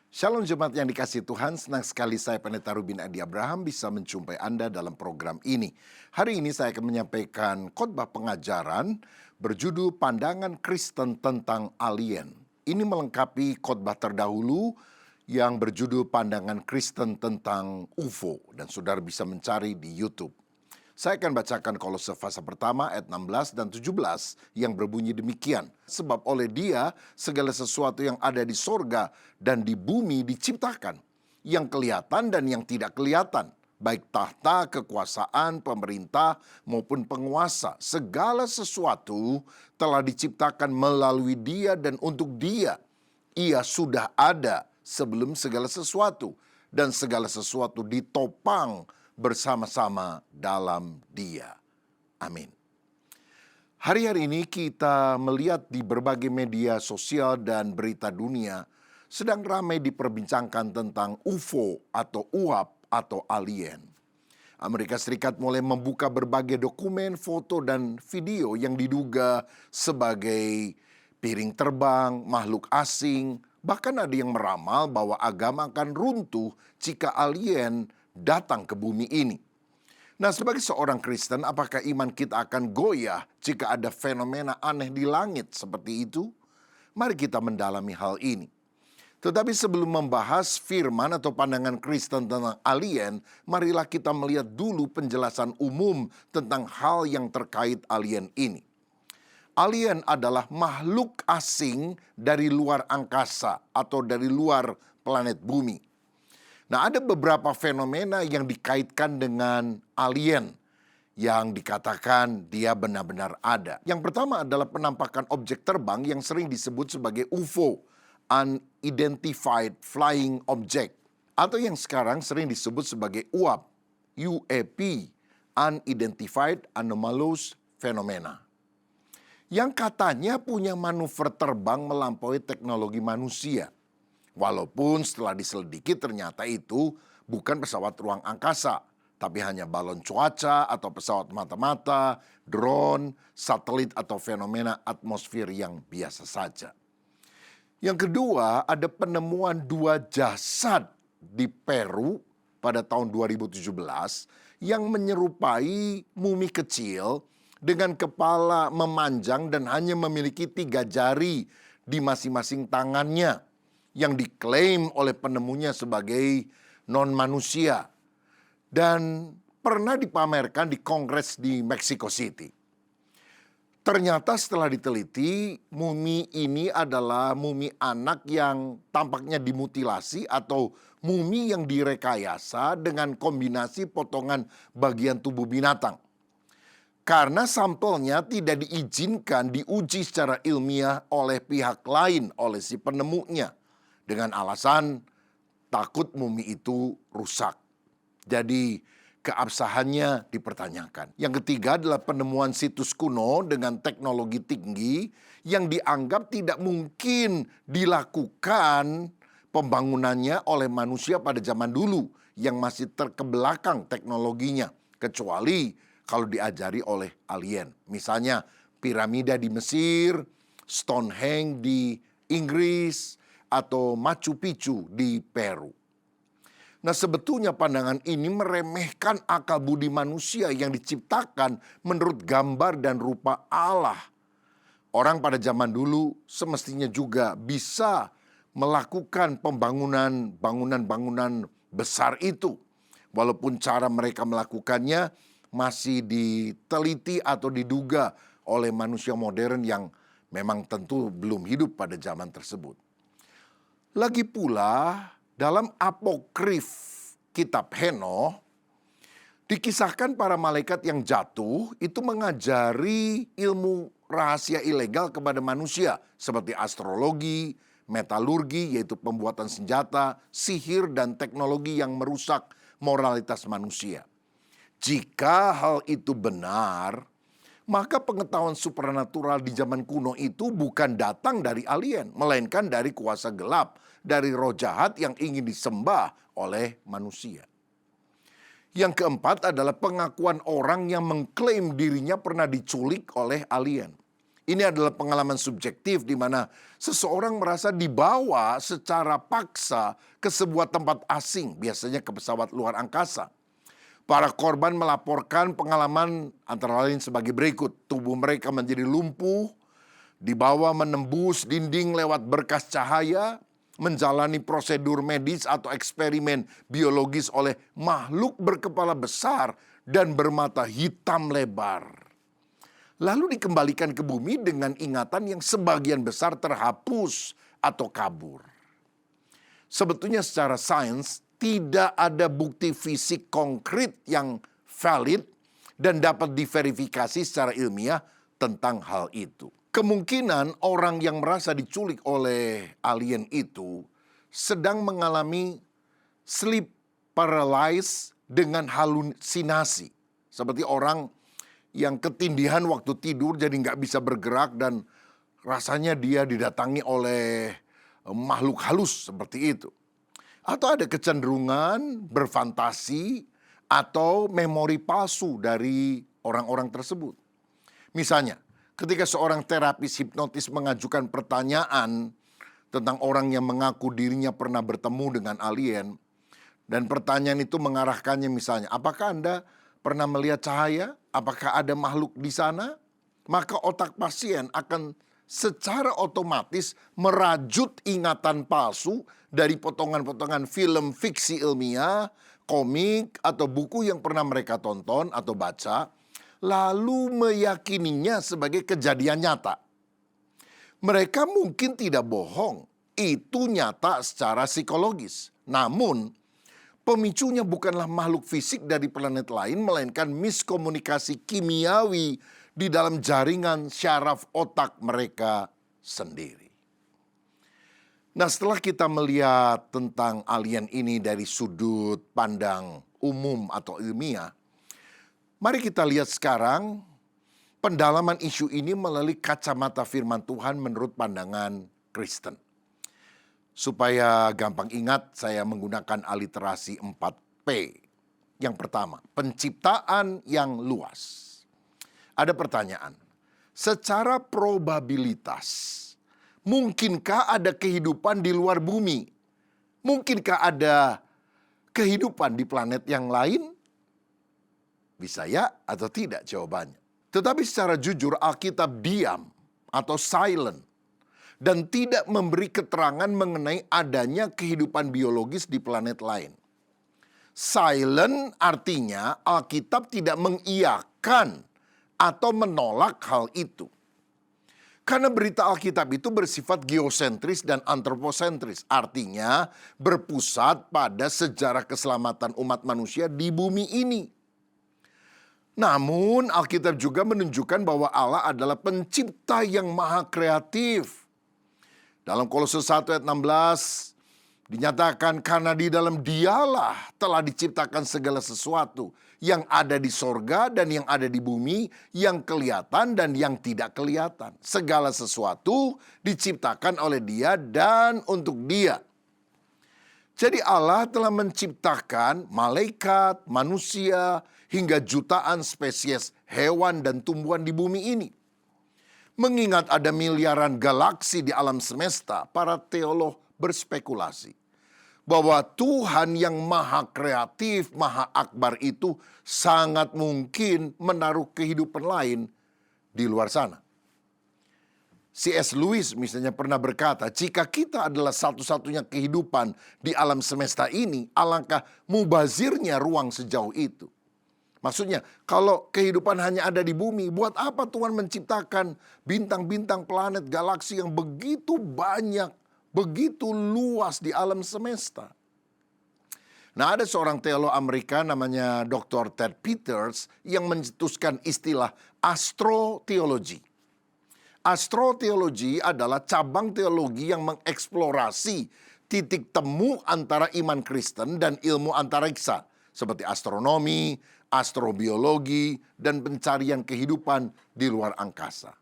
Shalom jemaat yang dikasihi Tuhan, senang sekali saya Pendeta Rubin Adi Abraham bisa menjumpai Anda dalam program ini. Hari ini saya akan menyampaikan khotbah pengajaran berjudul Pandangan Kristen tentang Alien. Ini melengkapi khotbah terdahulu yang berjudul Pandangan Kristen tentang UFO dan saudara bisa mencari di YouTube. Saya akan bacakan Kolose pasal pertama ayat 16 dan 17 yang berbunyi demikian. Sebab oleh Dia segala sesuatu yang ada di sorga dan di bumi diciptakan, yang kelihatan dan yang tidak kelihatan, baik tahta, kekuasaan, pemerintah maupun penguasa. Segala sesuatu telah diciptakan melalui Dia dan untuk Dia. Ia sudah ada sebelum segala sesuatu, dan segala sesuatu ditopang bersama-sama dalam Dia. Amin. Hari-hari ini kita melihat di berbagai media sosial dan berita dunia sedang ramai diperbincangkan tentang UFO atau UAP atau alien. Amerika Serikat mulai membuka berbagai dokumen, foto, dan video yang diduga sebagai piring terbang, makhluk asing. Bahkan ada yang meramal bahwa agama akan runtuh jika alien datang ke bumi ini. Nah, sebagai seorang Kristen, apakah iman kita akan goyah jika ada fenomena aneh di langit seperti itu? Mari kita mendalami hal ini. Tetapi sebelum membahas firman atau pandangan Kristen tentang alien, marilah kita melihat dulu penjelasan umum tentang hal yang terkait alien ini. Alien adalah makhluk asing dari luar angkasa atau dari luar planet bumi. Nah, ada beberapa fenomena yang dikaitkan dengan alien yang dikatakan dia benar-benar ada. Yang pertama adalah penampakan objek terbang yang sering disebut sebagai UFO, Unidentified Flying Object, atau yang sekarang sering disebut sebagai UAP, UAP, Unidentified Anomalous Phenomena, yang katanya punya manuver terbang melampaui teknologi manusia. Walaupun setelah diselidiki ternyata itu bukan pesawat ruang angkasa, tapi hanya balon cuaca atau pesawat mata-mata, drone, satelit atau fenomena atmosfer yang biasa saja. Yang kedua, ada penemuan 2 jasad di Peru pada tahun 2017 yang menyerupai mumi kecil dengan kepala memanjang dan hanya memiliki 3 jari di masing-masing tangannya, yang diklaim oleh penemunya sebagai non-manusia dan pernah dipamerkan di Kongres di Mexico City. Ternyata setelah diteliti, mumi ini adalah mumi anak yang tampaknya dimutilasi atau mumi yang direkayasa dengan kombinasi potongan bagian tubuh binatang. Karena sampelnya tidak diizinkan diuji secara ilmiah oleh pihak lain, oleh si penemunya, dengan alasan takut mumi itu rusak. Jadi keabsahannya dipertanyakan. Yang ketiga adalah penemuan situs kuno dengan teknologi tinggi yang dianggap tidak mungkin dilakukan pembangunannya oleh manusia pada zaman dulu yang masih terkebelakang teknologinya, kecuali kalau diajari oleh alien. Misalnya piramida di Mesir, Stonehenge di Inggris, atau Machu Picchu di Peru. Nah, sebetulnya pandangan ini meremehkan akal budi manusia yang diciptakan menurut gambar dan rupa Allah. Orang pada zaman dulu semestinya juga bisa melakukan bangunan-bangunan besar itu. Walaupun cara mereka melakukannya masih diteliti atau diduga oleh manusia modern yang memang tentu belum hidup pada zaman tersebut. Lagi pula dalam apokrif kitab Henoh dikisahkan para malaikat yang jatuh itu mengajari ilmu rahasia ilegal kepada manusia seperti astrologi, metalurgi yaitu pembuatan senjata, sihir dan teknologi yang merusak moralitas manusia. Jika hal itu benar, maka pengetahuan supranatural di zaman kuno itu bukan datang dari alien, melainkan dari kuasa gelap, dari roh jahat yang ingin disembah oleh manusia. Yang keempat adalah pengakuan orang yang mengklaim dirinya pernah diculik oleh alien. Ini adalah pengalaman subjektif di mana seseorang merasa dibawa secara paksa ke sebuah tempat asing, biasanya ke pesawat luar angkasa. Para korban melaporkan pengalaman antara lain sebagai berikut. Tubuh mereka menjadi lumpuh, dibawa menembus dinding lewat berkas cahaya, menjalani prosedur medis atau eksperimen biologis oleh makhluk berkepala besar dan bermata hitam lebar. Lalu dikembalikan ke bumi dengan ingatan yang sebagian besar terhapus atau kabur. Sebetulnya secara sains tidak ada bukti fisik konkret yang valid dan dapat diverifikasi secara ilmiah tentang hal itu. Kemungkinan orang yang merasa diculik oleh alien itu sedang mengalami sleep paralysis dengan halusinasi. Seperti orang yang ketindihan waktu tidur jadi nggak bisa bergerak dan rasanya dia didatangi oleh makhluk halus seperti itu. Atau ada kecenderungan berfantasi atau memori palsu dari orang-orang tersebut. Misalnya, ketika seorang terapis hipnotis mengajukan pertanyaan tentang orang yang mengaku dirinya pernah bertemu dengan alien, dan pertanyaan itu mengarahkannya misalnya, apakah Anda pernah melihat cahaya? Apakah ada makhluk di sana? Maka otak pasien akan secara otomatis merajut ingatan palsu dari potongan-potongan film fiksi ilmiah, komik, atau buku yang pernah mereka tonton atau baca, lalu meyakininya sebagai kejadian nyata. Mereka mungkin tidak bohong, itu nyata secara psikologis. Namun, pemicunya bukanlah makhluk fisik dari planet lain, melainkan miskomunikasi kimiawi di dalam jaringan syaraf otak mereka sendiri. Nah, setelah kita melihat tentang alien ini dari sudut pandang umum atau ilmiah, mari kita lihat sekarang pendalaman isu ini melalui kacamata firman Tuhan menurut pandangan Kristen. Supaya gampang ingat, saya menggunakan aliterasi 4P. Yang pertama, penciptaan yang luas. Ada pertanyaan, secara probabilitas, mungkinkah ada kehidupan di luar bumi? Mungkinkah ada kehidupan di planet yang lain? Bisa ya atau tidak jawabannya. Tetapi secara jujur Alkitab diam atau silent dan tidak memberi keterangan mengenai adanya kehidupan biologis di planet lain. Silent artinya Alkitab tidak mengiyakan atau menolak hal itu. Karena berita Alkitab itu bersifat geosentris dan antroposentris. Artinya berpusat pada sejarah keselamatan umat manusia di bumi ini. Namun Alkitab juga menunjukkan bahwa Allah adalah pencipta yang maha kreatif. Dalam Kolose 1 ayat 16 dinyatakan karena di dalam Dialah telah diciptakan segala sesuatu yang ada di sorga dan yang ada di bumi, yang kelihatan dan yang tidak kelihatan. Segala sesuatu diciptakan oleh Dia dan untuk Dia. Jadi Allah telah menciptakan malaikat, manusia, hingga jutaan spesies hewan dan tumbuhan di bumi ini. Mengingat ada miliaran galaksi di alam semesta, para teolog berspekulasi bahwa Tuhan yang maha kreatif, maha akbar itu sangat mungkin menaruh kehidupan lain di luar sana. C.S. Lewis misalnya pernah berkata, jika kita adalah satu-satunya kehidupan di alam semesta ini, alangkah mubazirnya ruang sejauh itu. Maksudnya, kalau kehidupan hanya ada di bumi, buat apa Tuhan menciptakan bintang-bintang, planet, galaksi yang begitu banyak, begitu luas di alam semesta? Nah, ada seorang teolog Amerika namanya Dr. Ted Peters yang mencetuskan istilah astroteologi. Astroteologi adalah cabang teologi yang mengeksplorasi titik temu antara iman Kristen dan ilmu antariksa, seperti astronomi, astrobiologi, dan pencarian kehidupan di luar angkasa.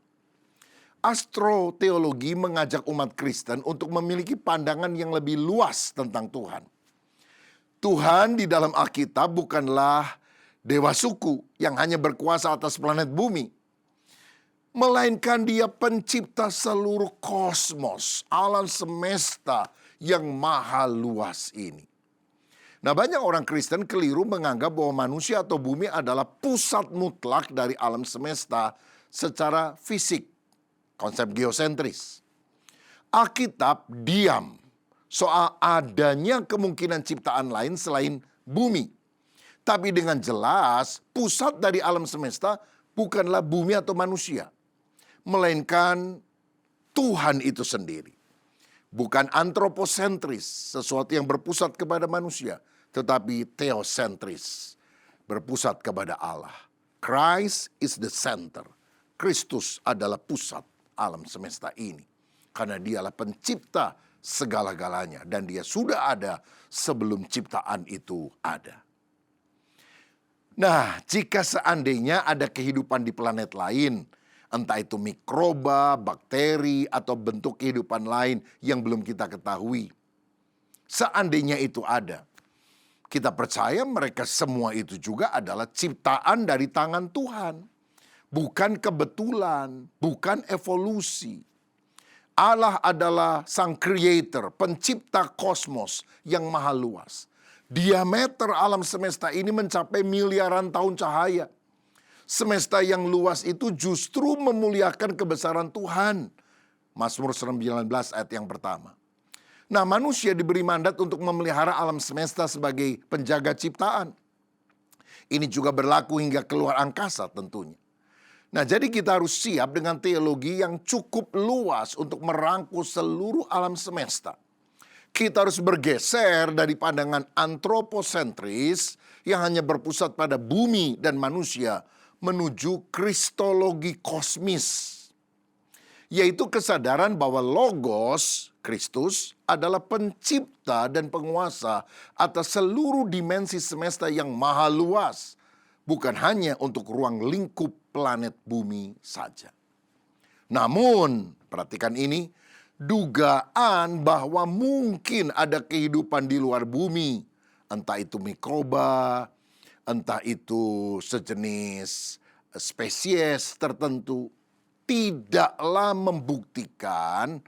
Astroteologi mengajak umat Kristen untuk memiliki pandangan yang lebih luas tentang Tuhan. Tuhan di dalam Alkitab bukanlah dewa suku yang hanya berkuasa atas planet bumi. melainkan Dia pencipta seluruh kosmos, alam semesta yang maha luas ini. Nah, banyak orang Kristen keliru menganggap bahwa manusia atau bumi adalah pusat mutlak dari alam semesta secara fisik, konsep geosentris. Alkitab diam soal adanya kemungkinan ciptaan lain selain bumi. Tapi dengan jelas, pusat dari alam semesta bukanlah bumi atau manusia, melainkan Tuhan itu sendiri. Bukan antroposentris, sesuatu yang berpusat kepada manusia, tetapi theosentris, berpusat kepada Allah. Christ is the center. Kristus adalah pusat alam semesta ini. Karena Dialah pencipta segala-galanya dan Dia sudah ada sebelum ciptaan itu ada. Nah, jika seandainya ada kehidupan di planet lain, entah itu mikroba, bakteri, atau bentuk kehidupan lain yang belum kita ketahui. Seandainya itu ada, kita percaya mereka semua itu juga adalah ciptaan dari tangan Tuhan. Bukan kebetulan, bukan evolusi. Allah adalah sang creator, pencipta kosmos yang maha luas. Diameter alam semesta ini mencapai miliaran tahun cahaya. Semesta yang luas itu justru memuliakan kebesaran Tuhan. Mazmur 19 ayat yang pertama. Nah, manusia diberi mandat untuk memelihara alam semesta sebagai penjaga ciptaan. Ini juga berlaku hingga keluar angkasa tentunya. Nah, jadi kita harus siap dengan teologi yang cukup luas untuk merangkul seluruh alam semesta. Kita harus bergeser dari pandangan antroposentris yang hanya berpusat pada bumi dan manusia menuju kristologi kosmis, yaitu kesadaran bahwa Logos, Kristus, adalah pencipta dan penguasa atas seluruh dimensi semesta yang maha luas, bukan hanya untuk ruang lingkup planet bumi saja. Namun, perhatikan ini, dugaan bahwa mungkin ada kehidupan di luar bumi, entah itu mikroba, entah itu sejenis spesies tertentu, tidaklah membuktikan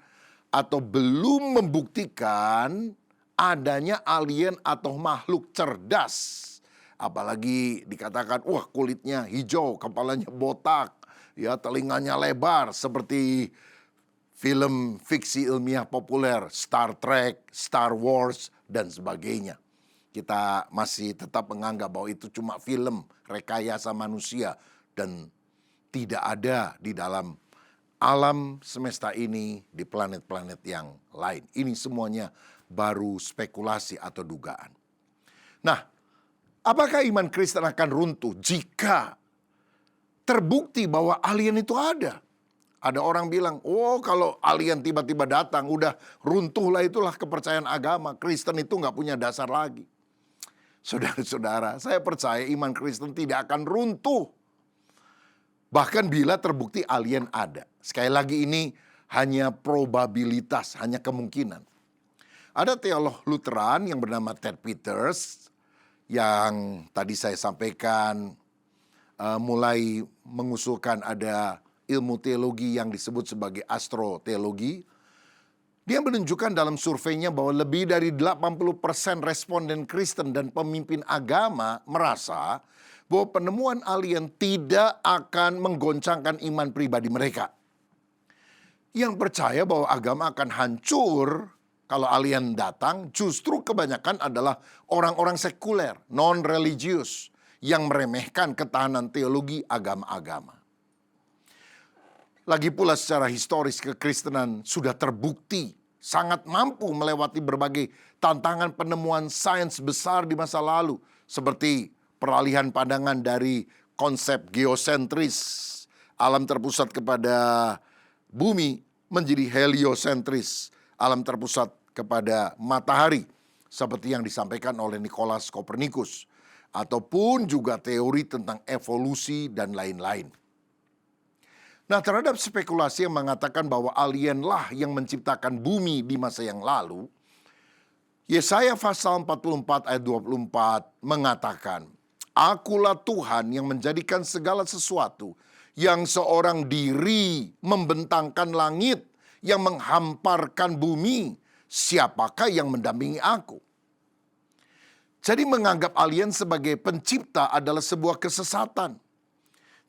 atau belum membuktikan adanya alien atau makhluk cerdas. Apalagi dikatakan, wah kulitnya hijau, kepalanya botak, ya telinganya lebar, seperti film fiksi ilmiah populer, Star Trek, Star Wars, dan sebagainya. Kita masih tetap menganggap bahwa itu cuma film rekayasa manusia dan tidak ada di dalam alam semesta ini, di planet-planet yang lain. Ini semuanya baru spekulasi atau dugaan. Nah, apakah iman Kristen akan runtuh jika terbukti bahwa alien itu ada? Ada orang bilang, oh kalau alien tiba-tiba datang, udah runtuhlah, itulah kepercayaan agama. Kristen itu nggak punya dasar lagi. Saudara-saudara, saya percaya iman Kristen tidak akan runtuh. Bahkan bila terbukti alien ada. Sekali lagi ini hanya probabilitas, hanya kemungkinan. Ada teolog Lutheran yang bernama Ted Peters yang tadi saya sampaikan mulai mengusulkan ada ilmu teologi yang disebut sebagai astroteologi. Dia menunjukkan dalam surveinya bahwa lebih dari 80% responden Kristen dan pemimpin agama merasa bahwa penemuan alien tidak akan menggoncangkan iman pribadi mereka. Yang percaya bahwa agama akan hancur kalau alien datang, justru kebanyakan adalah orang-orang sekuler, non-religius, yang meremehkan ketahanan teologi agama-agama. Lagi pula secara historis kekristenan sudah terbukti sangat mampu melewati berbagai tantangan penemuan sains besar di masa lalu, seperti peralihan pandangan dari konsep geosentris, alam terpusat kepada bumi, menjadi heliosentris, alam terpusat kepada matahari, seperti yang disampaikan oleh Nikolaus Kopernikus, ataupun juga teori tentang evolusi dan lain-lain. Nah, terhadap spekulasi yang mengatakan bahwa alienlah yang menciptakan bumi di masa yang lalu, Yesaya pasal 44 ayat 24 mengatakan, Akulah Tuhan yang menjadikan segala sesuatu yang seorang diri membentangkan langit, yang menghamparkan bumi. Siapakah yang mendampingi aku? Jadi menganggap alien sebagai pencipta adalah sebuah kesesatan.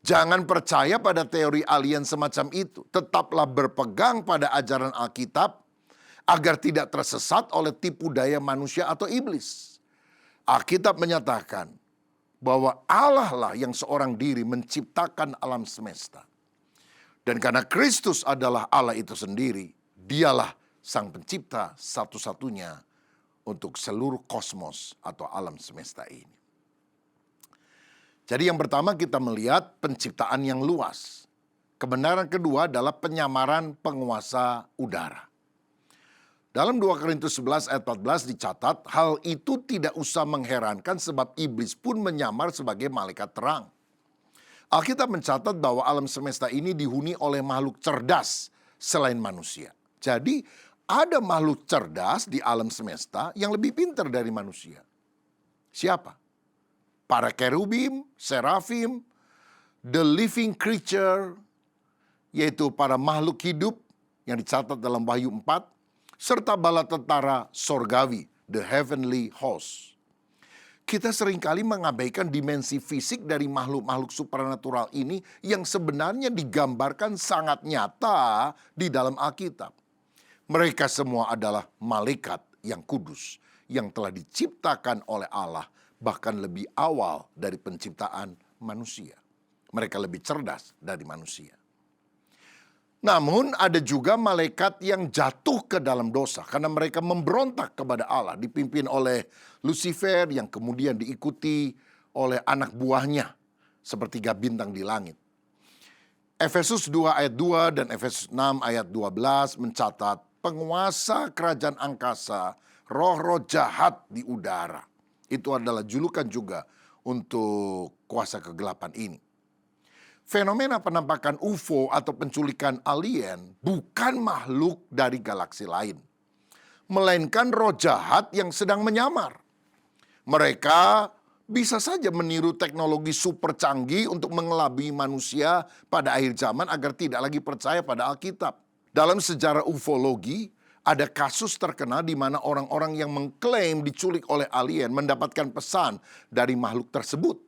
Jangan percaya pada teori alien semacam itu. Tetaplah berpegang pada ajaran Alkitab agar tidak tersesat oleh tipu daya manusia atau iblis. Alkitab menyatakan bahwa Allah lah yang seorang diri menciptakan alam semesta. Dan karena Kristus adalah Allah itu sendiri, dialah sang pencipta satu-satunya untuk seluruh kosmos atau alam semesta ini. Jadi yang pertama kita melihat penciptaan yang luas. Kebenaran kedua adalah penyamaran penguasa udara. Dalam 2 Korintus 11 ayat 14 dicatat, hal itu tidak usah mengherankan sebab iblis pun menyamar sebagai malaikat terang. Alkitab mencatat bahwa alam semesta ini dihuni oleh makhluk cerdas selain manusia. Jadi ada makhluk cerdas di alam semesta yang lebih pintar dari manusia. Siapa? Para kerubim, serafim, the living creature, yaitu para makhluk hidup yang dicatat dalam Wahyu 4, serta bala tentara sorgawi, the heavenly host. Kita seringkali mengabaikan dimensi fisik dari makhluk-makhluk supranatural ini yang sebenarnya digambarkan sangat nyata di dalam Alkitab. Mereka semua adalah malaikat yang kudus, yang telah diciptakan oleh Allah, bahkan lebih awal dari penciptaan manusia. Mereka lebih cerdas dari manusia. Namun ada juga malaikat yang jatuh ke dalam dosa karena mereka memberontak kepada Allah, dipimpin oleh Lucifer yang kemudian diikuti oleh anak buahnya sepertiga bintang di langit. Efesus 2 ayat 2 dan Efesus 6 ayat 12 mencatat penguasa kerajaan angkasa, roh-roh jahat di udara. Itu adalah julukan juga untuk kuasa kegelapan ini. Fenomena penampakan UFO atau penculikan alien bukan makhluk dari galaksi lain, melainkan roh jahat yang sedang menyamar. Mereka bisa saja meniru teknologi super canggih untuk mengelabui manusia pada akhir zaman agar tidak lagi percaya pada Alkitab. Dalam sejarah ufologi, ada kasus terkenal di mana orang-orang yang mengklaim diculik oleh alien mendapatkan pesan dari makhluk tersebut.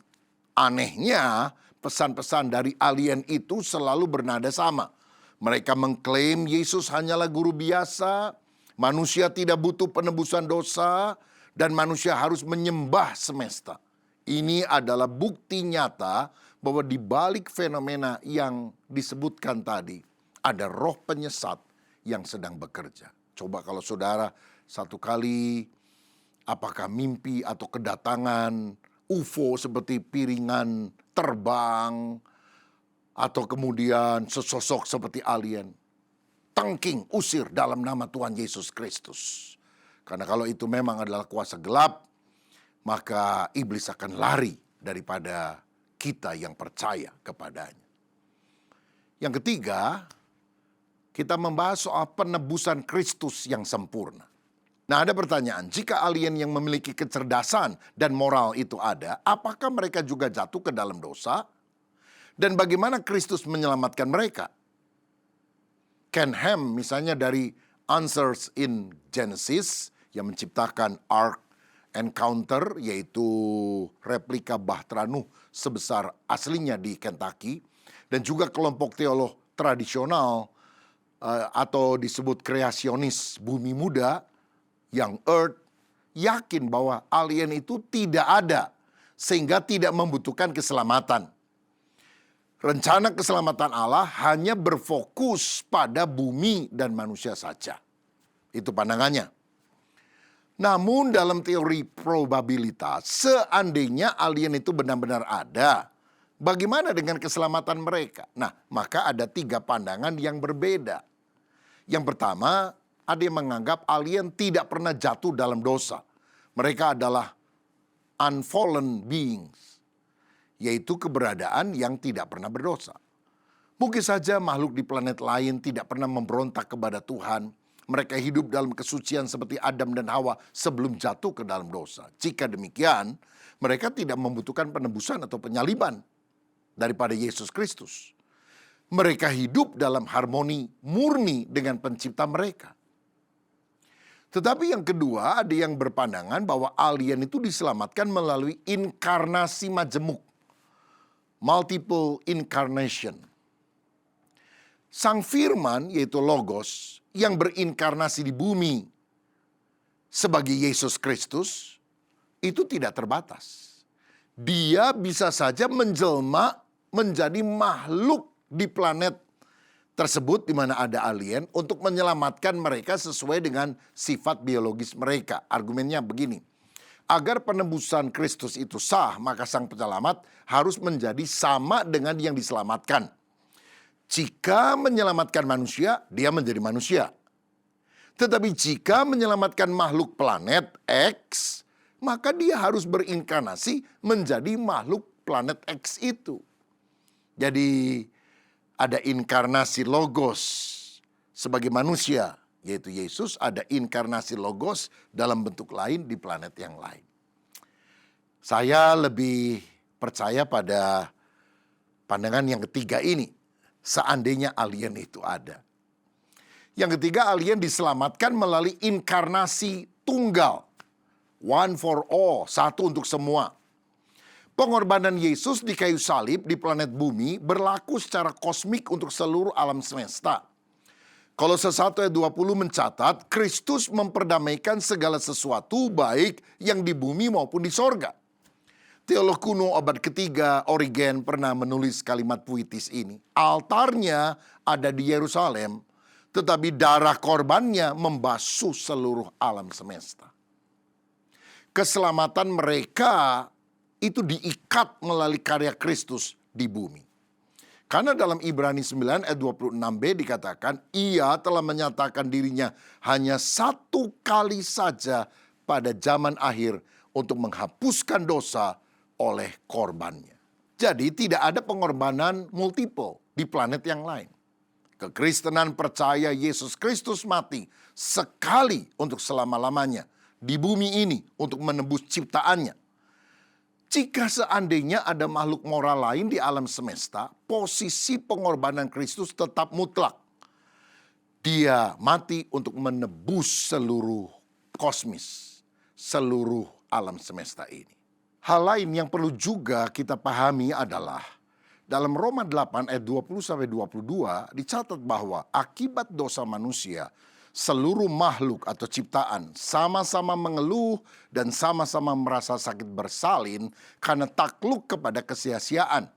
Anehnya, pesan-pesan dari alien itu selalu bernada sama. Mereka mengklaim Yesus hanyalah guru biasa, manusia tidak butuh penebusan dosa, dan manusia harus menyembah semesta. Ini adalah bukti nyata bahwa di balik fenomena yang disebutkan tadi, ada roh penyesat yang sedang bekerja. Coba kalau saudara satu kali apakah mimpi atau kedatangan UFO seperti piringan terbang atau kemudian sesosok seperti alien. Tengking, usir dalam nama Tuhan Yesus Kristus. Karena kalau itu memang adalah kuasa gelap, maka iblis akan lari daripada kita yang percaya kepadanya. Yang ketiga, kita membahas soal penebusan Kristus yang sempurna. Nah, ada pertanyaan, jika alien yang memiliki kecerdasan dan moral itu ada, apakah mereka juga jatuh ke dalam dosa? Dan bagaimana Kristus menyelamatkan mereka? Ken Ham misalnya dari Answers in Genesis yang menciptakan Ark Encounter, yaitu replika Bahtera Nuh sebesar aslinya di Kentucky, dan juga kelompok teolog tradisional atau disebut kreasionis bumi muda yang Earth, yakin bahwa alien itu tidak ada sehingga tidak membutuhkan keselamatan. Rencana keselamatan Allah hanya berfokus pada bumi dan manusia saja. Itu pandangannya. Namun dalam teori probabilitas, seandainya alien itu benar-benar ada, bagaimana dengan keselamatan mereka? Nah, maka ada 3 pandangan yang berbeda. Yang pertama, ada yang menganggap alien tidak pernah jatuh dalam dosa. Mereka adalah unfallen beings, yaitu keberadaan yang tidak pernah berdosa. Mungkin saja makhluk di planet lain tidak pernah memberontak kepada Tuhan. Mereka hidup dalam kesucian seperti Adam dan Hawa sebelum jatuh ke dalam dosa. Jika demikian, mereka tidak membutuhkan penebusan atau penyaliban daripada Yesus Kristus. Mereka hidup dalam harmoni murni dengan pencipta mereka. Tetapi yang kedua, ada yang berpandangan bahwa alien itu diselamatkan melalui inkarnasi majemuk. Multiple incarnation. Sang firman, yaitu Logos, yang berinkarnasi di bumi sebagai Yesus Kristus, itu tidak terbatas. Dia bisa saja menjelma menjadi makhluk di planet tersebut di mana ada alien untuk menyelamatkan mereka sesuai dengan sifat biologis mereka. Argumennya begini, agar penebusan Kristus itu sah, maka sang penyelamat harus menjadi sama dengan yang diselamatkan. Jika menyelamatkan manusia, dia menjadi manusia. Tetapi jika menyelamatkan makhluk planet X, maka dia harus berinkarnasi menjadi makhluk planet X itu. Jadi ada inkarnasi Logos sebagai manusia, yaitu Yesus. Ada inkarnasi Logos dalam bentuk lain di planet yang lain. Saya lebih percaya pada pandangan yang ketiga ini. Seandainya alien itu ada. Yang ketiga, alien diselamatkan melalui inkarnasi tunggal. One for all, satu untuk semua. Pengorbanan Yesus di kayu salib di planet bumi berlaku secara kosmik untuk seluruh alam semesta. Kolose 1 ayat 20 mencatat, Kristus memperdamaikan segala sesuatu baik yang di bumi maupun di sorga. Teolog kuno abad ketiga Origen pernah menulis kalimat puitis ini. Altarnya ada di Yerusalem, tetapi darah korbannya membasuh seluruh alam semesta. Keselamatan mereka itu diikat melalui karya Kristus di bumi. Karena dalam Ibrani 9 ayat 26b dikatakan, ia telah menyatakan dirinya hanya satu kali saja pada zaman akhir untuk menghapuskan dosa oleh korbannya. Jadi tidak ada pengorbanan multiple di planet yang lain. Kekristenan percaya Yesus Kristus mati sekali untuk selama-lamanya di bumi ini untuk menebus ciptaannya. Jika seandainya ada makhluk moral lain di alam semesta, posisi pengorbanan Kristus tetap mutlak. Dia mati untuk menebus seluruh kosmis, seluruh alam semesta ini. Hal lain yang perlu juga kita pahami adalah dalam Roma 8 ayat 20-22 dicatat bahwa akibat dosa manusia, seluruh makhluk atau ciptaan sama-sama mengeluh dan sama-sama merasa sakit bersalin karena takluk kepada kesia-siaan.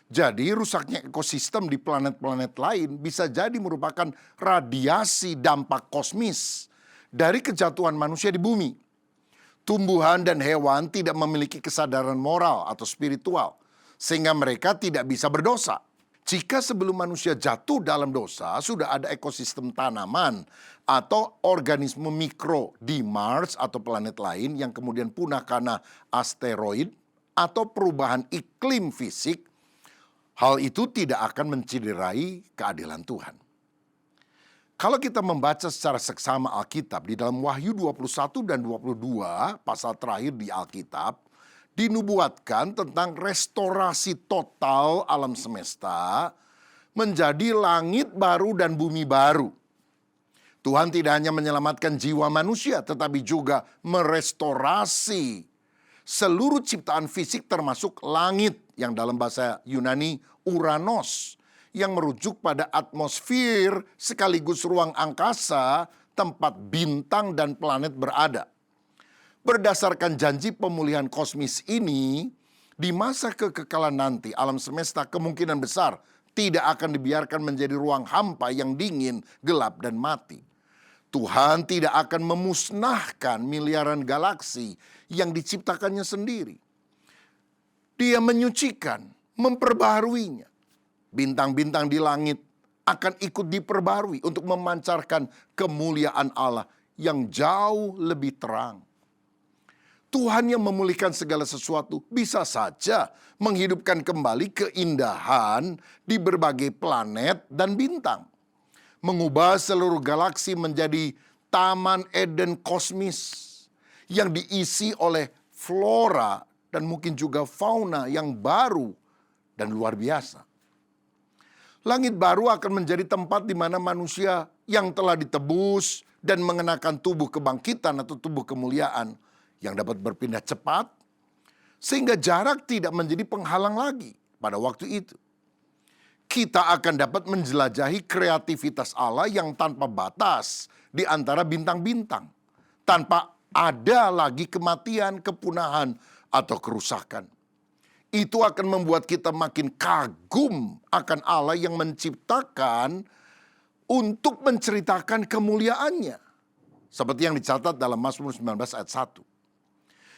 Jadi rusaknya ekosistem di planet-planet lain bisa jadi merupakan radiasi dampak kosmis dari kejatuhan manusia di bumi. Tumbuhan dan hewan tidak memiliki kesadaran moral atau spiritual, sehingga mereka tidak bisa berdosa. Jika sebelum manusia jatuh dalam dosa, sudah ada ekosistem tanaman atau organisme mikro di Mars atau planet lain yang kemudian punah karena asteroid atau perubahan iklim fisik, hal itu tidak akan mencederai keadilan Tuhan. Kalau kita membaca secara seksama Alkitab di dalam Wahyu 21 dan 22, pasal terakhir di Alkitab, dinubuatkan tentang restorasi total alam semesta menjadi langit baru dan bumi baru. Tuhan tidak hanya menyelamatkan jiwa manusia, tetapi juga merestorasi seluruh ciptaan fisik termasuk langit yang dalam bahasa Yunani Uranos, yang merujuk pada atmosfer sekaligus ruang angkasa tempat bintang dan planet berada. Berdasarkan janji pemulihan kosmis ini, di masa kekekalan nanti alam semesta kemungkinan besar tidak akan dibiarkan menjadi ruang hampa yang dingin, gelap, dan mati. Tuhan tidak akan memusnahkan miliaran galaksi yang diciptakannya sendiri. Dia menyucikan, memperbaharuinya. Bintang-bintang di langit akan ikut diperbarui untuk memancarkan kemuliaan Allah yang jauh lebih terang. Tuhan yang memulihkan segala sesuatu bisa saja menghidupkan kembali keindahan di berbagai planet dan bintang. Mengubah seluruh galaksi menjadi taman Eden kosmis yang diisi oleh flora dan mungkin juga fauna yang baru dan luar biasa. Langit baru akan menjadi tempat di mana manusia yang telah ditebus dan mengenakan tubuh kebangkitan atau tubuh kemuliaan yang dapat berpindah cepat, sehingga jarak tidak menjadi penghalang lagi pada waktu itu. Kita akan dapat menjelajahi kreativitas Allah yang tanpa batas di antara bintang-bintang, tanpa ada lagi kematian, kepunahan, atau kerusakan. Itu akan membuat kita makin kagum akan Allah yang menciptakan untuk menceritakan kemuliaannya. Seperti yang dicatat dalam Mazmur 19 ayat 1.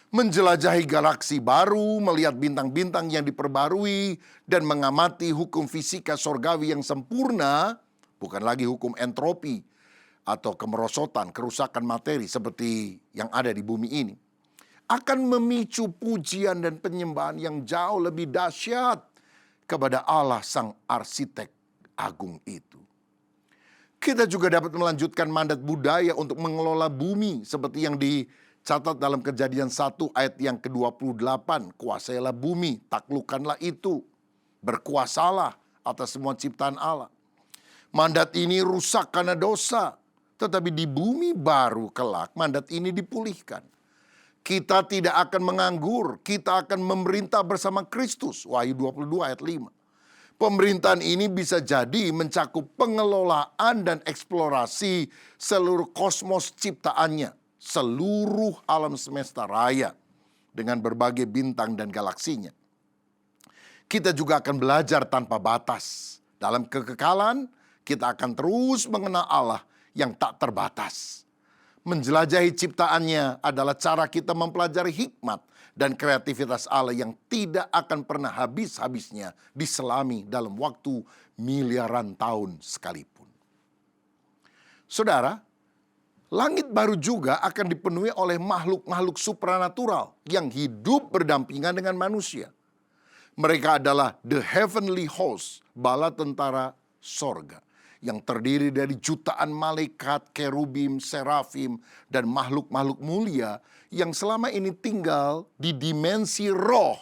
Menjelajahi galaksi baru, melihat bintang-bintang yang diperbarui, dan mengamati hukum fisika sorgawi yang sempurna, bukan lagi hukum entropi atau kemerosotan, kerusakan materi seperti yang ada di bumi ini, akan memicu pujian dan penyembahan yang jauh lebih dahsyat kepada Allah sang arsitek agung itu. Kita juga dapat melanjutkan mandat budaya untuk mengelola bumi seperti yang dicatat dalam Kejadian 1 ayat yang ke-28. Kuasailah bumi, taklukkanlah itu, berkuasalah atas semua ciptaan Allah. Mandat ini rusak karena dosa, tetapi di bumi baru kelak mandat ini dipulihkan. Kita tidak akan menganggur, kita akan memerintah bersama Kristus. Wahyu 22 ayat 5. Pemerintahan ini bisa jadi mencakup pengelolaan dan eksplorasi seluruh kosmos ciptaannya, seluruh alam semesta raya dengan berbagai bintang dan galaksinya. Kita juga akan belajar tanpa batas. Dalam kekekalan, kita akan terus mengenal Allah yang tak terbatas. Menjelajahi ciptaannya adalah cara kita mempelajari hikmat dan kreativitas Allah yang tidak akan pernah habis-habisnya diselami dalam waktu miliaran tahun sekalipun. Saudara, langit baru juga akan dipenuhi oleh makhluk-makhluk supranatural yang hidup berdampingan dengan manusia. Mereka adalah the heavenly host, bala tentara sorga, yang terdiri dari jutaan malaikat, kerubim, serafim, dan makhluk-makhluk mulia yang selama ini tinggal di dimensi roh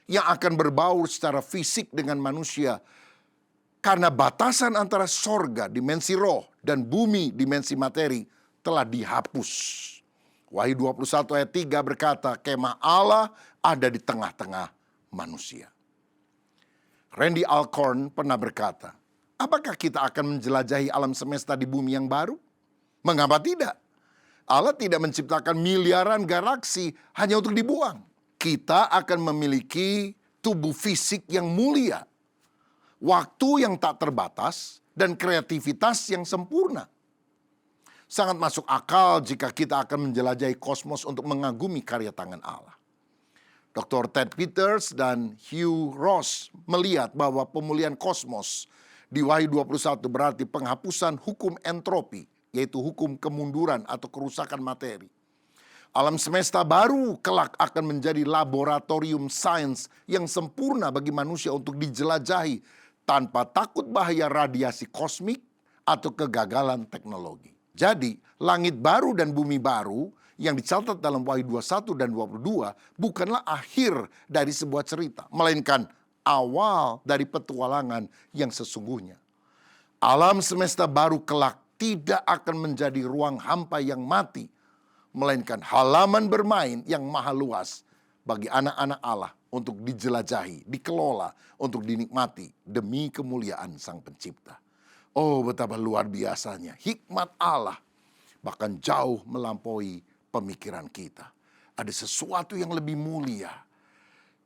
yang akan berbaur secara fisik dengan manusia. Karena batasan antara sorga, dimensi roh, dan bumi, dimensi materi, telah dihapus. Wahyu 21 ayat 3 berkata, kemah Allah ada di tengah-tengah manusia. Randy Alcorn pernah berkata, apakah kita akan menjelajahi alam semesta di bumi yang baru? Mengapa tidak? Allah tidak menciptakan miliaran galaksi hanya untuk dibuang. Kita akan memiliki tubuh fisik yang mulia, waktu yang tak terbatas, dan kreativitas yang sempurna. Sangat masuk akal jika kita akan menjelajahi kosmos untuk mengagumi karya tangan Allah. Dr. Ted Peters dan Hugh Ross melihat bahwa pemulihan kosmos di Wahyu 21 berarti penghapusan hukum entropi, yaitu hukum kemunduran atau kerusakan materi. Alam semesta baru kelak akan menjadi laboratorium sains yang sempurna bagi manusia untuk dijelajahi tanpa takut bahaya radiasi kosmik atau kegagalan teknologi. Jadi, langit baru dan bumi baru yang dicatat dalam Wahyu 21 dan 22 bukanlah akhir dari sebuah cerita, melainkan awal dari petualangan yang sesungguhnya. Alam semesta baru kelak tidak akan menjadi ruang hampa yang mati, melainkan halaman bermain yang maha luas bagi anak-anak Allah untuk dijelajahi, dikelola, untuk dinikmati demi kemuliaan Sang Pencipta. Oh, betapa luar biasanya hikmat Allah, bahkan jauh melampaui pemikiran kita. Ada sesuatu yang lebih mulia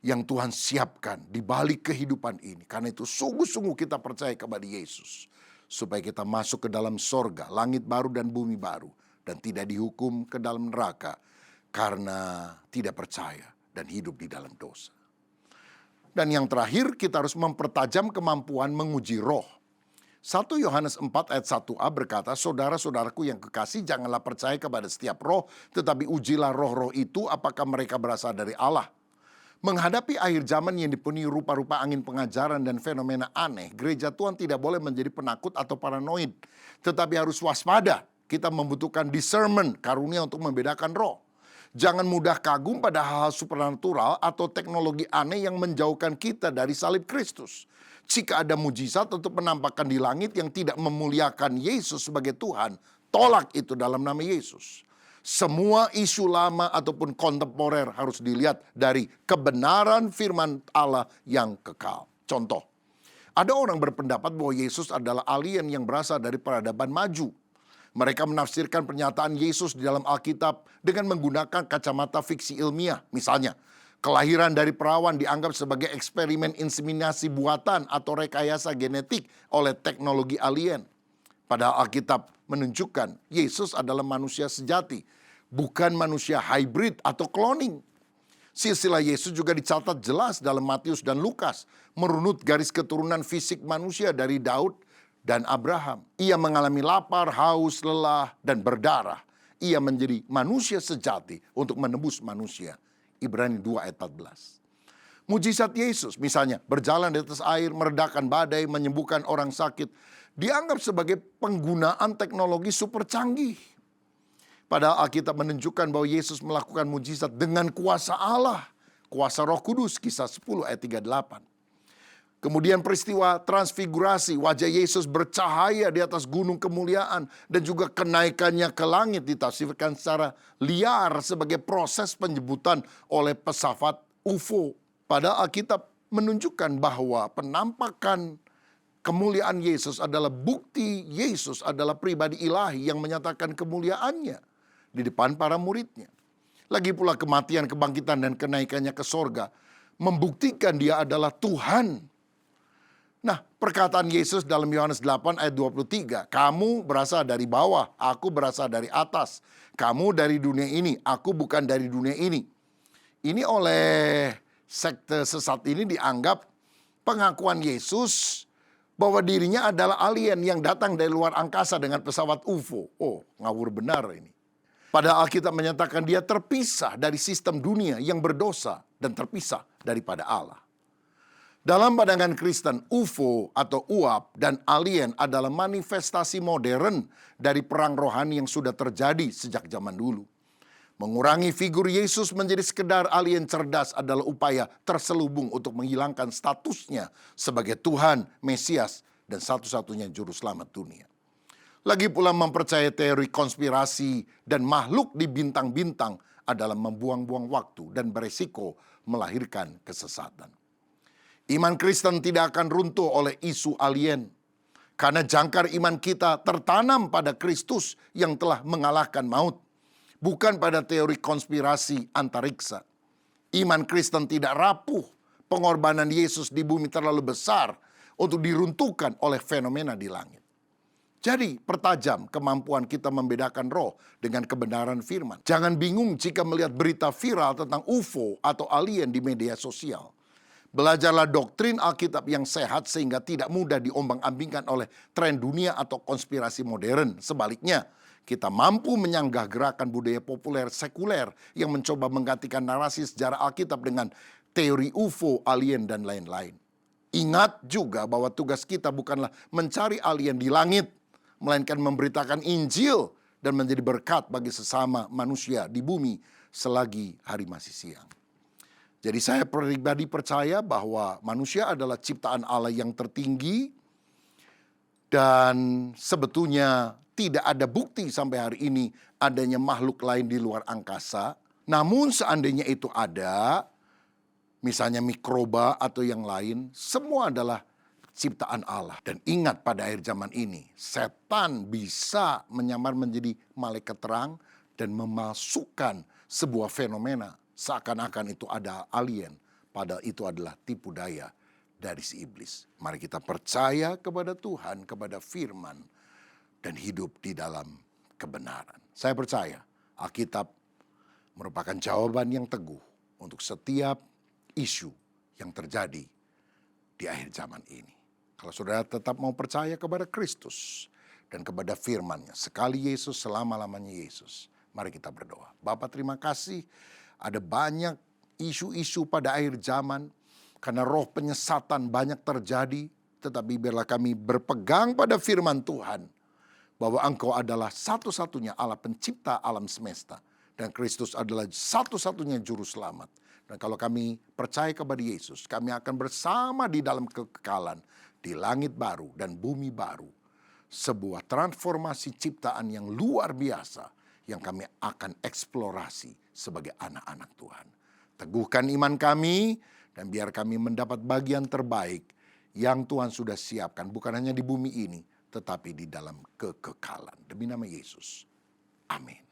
yang Tuhan siapkan di balik kehidupan ini. Karena itu sungguh-sungguh kita percaya kepada Yesus, supaya kita masuk ke dalam sorga, langit baru dan bumi baru, dan tidak dihukum ke dalam neraka karena tidak percaya dan hidup di dalam dosa. Dan yang terakhir, kita harus mempertajam kemampuan menguji roh. 1 Yohanes 4 ayat 1a berkata, saudara-saudaraku yang kekasih, janganlah percaya kepada setiap roh, tetapi ujilah roh-roh itu apakah mereka berasal dari Allah. Menghadapi akhir zaman yang dipenuhi rupa-rupa angin pengajaran dan fenomena aneh, gereja Tuhan tidak boleh menjadi penakut atau paranoid, tetapi harus waspada. Kita membutuhkan discernment, karunia untuk membedakan roh. Jangan mudah kagum pada hal-hal supernatural atau teknologi aneh yang menjauhkan kita dari salib Kristus. Jika ada mujizat untuk menampakkan di langit yang tidak memuliakan Yesus sebagai Tuhan, tolak itu dalam nama Yesus. Semua isu lama ataupun kontemporer harus dilihat dari kebenaran firman Allah yang kekal. Contoh, ada orang berpendapat bahwa Yesus adalah alien yang berasal dari peradaban maju. Mereka menafsirkan pernyataan Yesus di dalam Alkitab dengan menggunakan kacamata fiksi ilmiah. Misalnya, kelahiran dari perawan dianggap sebagai eksperimen inseminasi buatan atau rekayasa genetik oleh teknologi alien. Padahal Alkitab menunjukkan Yesus adalah manusia sejati, bukan manusia hybrid atau cloning. Silsilah Yesus juga dicatat jelas dalam Matius dan Lukas, merunut garis keturunan fisik manusia dari Daud dan Abraham. Ia mengalami lapar, haus, lelah, dan berdarah. Ia menjadi manusia sejati untuk menebus manusia. Ibrani 2 ayat 14. Mujizat Yesus misalnya berjalan di atas air, meredakan badai, menyembuhkan orang sakit, dianggap sebagai penggunaan teknologi super canggih. Padahal Alkitab menunjukkan bahwa Yesus melakukan mujizat dengan kuasa Allah, kuasa Roh Kudus, Kisah 10 ayat 38. Kemudian peristiwa transfigurasi, wajah Yesus bercahaya di atas gunung kemuliaan dan juga kenaikannya ke langit ditafsirkan secara liar sebagai proses penjemputan oleh pesawat UFO. Padahal Alkitab menunjukkan bahwa penampakan kemuliaan Yesus adalah bukti Yesus adalah pribadi ilahi yang menyatakan kemuliaannya di depan para muridnya. Lagi pula kematian, kebangkitan, dan kenaikannya ke sorga membuktikan dia adalah Tuhan. Nah, perkataan Yesus dalam Yohanes 8 ayat 23, kamu berasal dari bawah, aku berasal dari atas. Kamu dari dunia ini, aku bukan dari dunia ini. Ini oleh sekte sesat ini dianggap pengakuan Yesus bahwa dirinya adalah alien yang datang dari luar angkasa dengan pesawat UFO. Oh, ngawur benar ini. Padahal Alkitab menyatakan dia terpisah dari sistem dunia yang berdosa dan terpisah daripada Allah. Dalam pandangan Kristen, UFO atau uap dan alien adalah manifestasi modern dari perang rohani yang sudah terjadi sejak zaman dulu. Mengurangi figur Yesus menjadi sekedar alien cerdas adalah upaya terselubung untuk menghilangkan statusnya sebagai Tuhan, Mesias, dan satu-satunya juru selamat dunia. Lagi pula mempercayai teori konspirasi dan makhluk di bintang-bintang adalah membuang-buang waktu dan beresiko melahirkan kesesatan. Iman Kristen tidak akan runtuh oleh isu alien. Karena jangkar iman kita tertanam pada Kristus yang telah mengalahkan maut. Bukan pada teori konspirasi antariksa. Iman Kristen tidak rapuh. Pengorbanan Yesus di bumi terlalu besar untuk diruntuhkan oleh fenomena di langit. Jadi pertajam kemampuan kita membedakan roh dengan kebenaran firman. Jangan bingung jika melihat berita viral tentang UFO atau alien di media sosial. Belajarlah doktrin Alkitab yang sehat sehingga tidak mudah diombang-ambingkan oleh tren dunia atau konspirasi modern. Sebaliknya, kita mampu menyanggah gerakan budaya populer sekuler yang mencoba menggantikan narasi sejarah Alkitab dengan teori UFO, alien, dan lain-lain. Ingat juga bahwa tugas kita bukanlah mencari alien di langit, melainkan memberitakan Injil dan menjadi berkat bagi sesama manusia di bumi selagi hari masih siang. Jadi saya pribadi percaya bahwa manusia adalah ciptaan Allah yang tertinggi dan sebetulnya tidak ada bukti sampai hari ini adanya makhluk lain di luar angkasa. Namun seandainya itu ada, misalnya mikroba atau yang lain, semua adalah ciptaan Allah. Dan ingat pada akhir zaman ini, setan bisa menyamar menjadi malaikat terang dan memasukkan sebuah fenomena seakan-akan itu ada alien, padahal itu adalah tipu daya dari si iblis. Mari kita percaya kepada Tuhan, kepada firman, dan hidup di dalam kebenaran. Saya percaya Alkitab merupakan jawaban yang teguh untuk setiap isu yang terjadi di akhir zaman ini. Kalau saudara tetap mau percaya kepada Kristus dan kepada firman-Nya, sekali Yesus, selama-lamanya Yesus, mari kita berdoa. Bapa, terima kasih. Ada banyak isu-isu pada akhir zaman karena roh penyesatan banyak terjadi. Tetapi biarlah kami berpegang pada firman Tuhan bahwa Engkau adalah satu-satunya Allah pencipta alam semesta. Dan Kristus adalah satu-satunya juru selamat. Dan kalau kami percaya kepada Yesus, kami akan bersama di dalam kekekalan, di langit baru dan bumi baru. Sebuah transformasi ciptaan yang luar biasa yang kami akan eksplorasi sebagai anak-anak Tuhan. Teguhkan iman kami dan biar kami mendapat bagian terbaik yang Tuhan sudah siapkan, bukan hanya di bumi ini, tetapi di dalam kekekalan. Demi nama Yesus. Amin.